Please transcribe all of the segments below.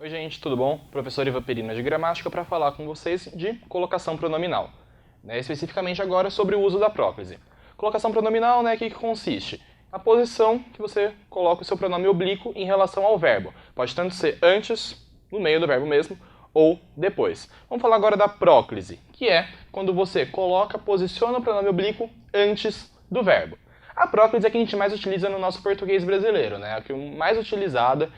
Oi gente, tudo bom? Professor Ivan Perina de Gramática para falar com vocês de colocação pronominal. Especificamente agora sobre o uso da próclise. Colocação pronominal, o que consiste? A posição que você coloca o seu pronome oblíquo em relação ao verbo. Pode tanto ser antes, no meio do verbo mesmo, ou depois. Vamos falar agora da próclise, que é quando você posiciona o pronome oblíquo antes do verbo. A próclise é a que a gente mais utiliza no nosso português brasileiro, A que mais utilizada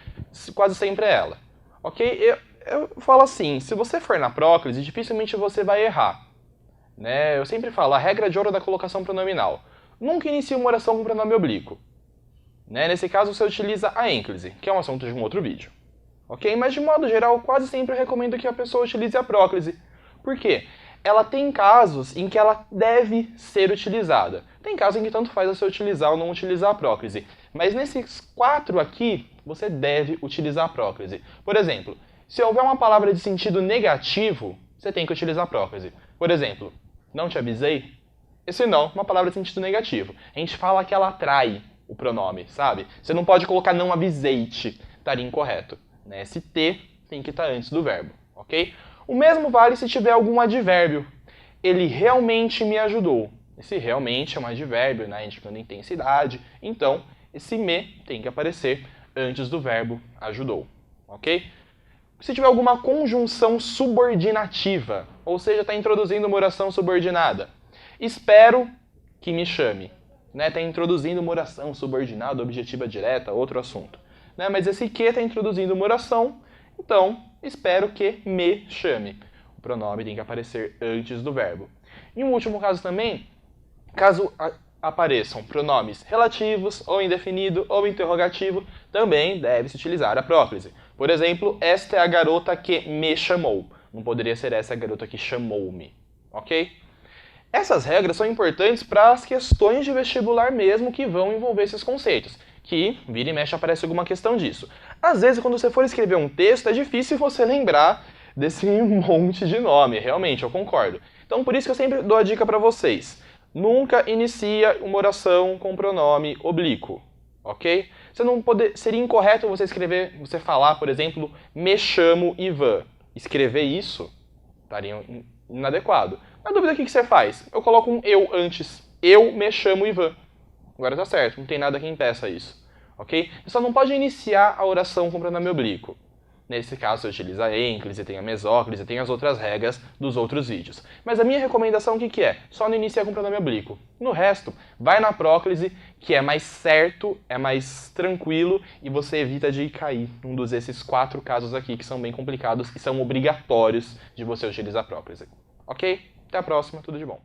quase sempre é ela. Ok? Eu falo assim, se você for na próclise, dificilmente você vai errar. Eu sempre falo, a regra de ouro da colocação pronominal. Nunca inicie uma oração com pronome oblíquo. Nesse caso, você utiliza a ênclise, que é um assunto de um outro vídeo. Ok? Mas, de modo geral, quase sempre eu recomendo que a pessoa utilize a próclise. Por quê? Ela tem casos em que ela deve ser utilizada. Tem casos em que tanto faz você utilizar ou não utilizar a próclise. Mas nesses 4 aqui, você deve utilizar a próclise. Por exemplo, se houver uma palavra de sentido negativo, você tem que utilizar a próclise. Por exemplo, não te avisei? Esse não, uma palavra de sentido negativo. A gente fala que ela atrai o pronome, sabe? Você não pode colocar não avisei-te, estaria incorreto. Esse T tem que estar antes do verbo, ok? O mesmo vale se tiver algum advérbio. Ele realmente me ajudou. Esse realmente é um advérbio, indicando intensidade. Então, esse me tem que aparecer antes do verbo ajudou, ok? Se tiver alguma conjunção subordinativa, ou seja, está introduzindo uma oração subordinada, espero que me chame. Está introduzindo uma oração subordinada, objetiva direta, outro assunto. Mas esse que está introduzindo uma oração, então, espero que me chame. O pronome tem que aparecer antes do verbo. E um último caso também, caso apareçam pronomes relativos, ou indefinido, ou interrogativo, também deve-se utilizar a próclise. Por exemplo, esta é a garota que me chamou. Não poderia ser essa garota que chamou-me. Ok? Essas regras são importantes para as questões de vestibular mesmo que vão envolver esses conceitos. Que, vira e mexe, aparece alguma questão disso. Às vezes, quando você for escrever um texto, é difícil você lembrar desse monte de nome. Realmente, eu concordo. Então, por isso que eu sempre dou a dica para vocês. Nunca inicia uma oração com pronome oblíquo, ok? Seria incorreto você falar, por exemplo, me chamo Ivan. Escrever isso estaria inadequado. Na dúvida, o que você faz? Eu coloco um eu antes. Eu me chamo Ivan. Agora tá certo, não tem nada que impeça isso, ok? Você só não pode iniciar a oração com pronome oblíquo. Nesse caso, você utiliza a ênclise, tem a mesóclise, tem as outras regras dos outros vídeos. Mas a minha recomendação, o que é? Só não iniciar com pronome oblíquo. No resto, vai na próclise, que é mais certo, é mais tranquilo, e você evita de cair num desses 4 casos aqui, que são bem complicados e são obrigatórios de você utilizar a próclise. Ok? Até a próxima, tudo de bom.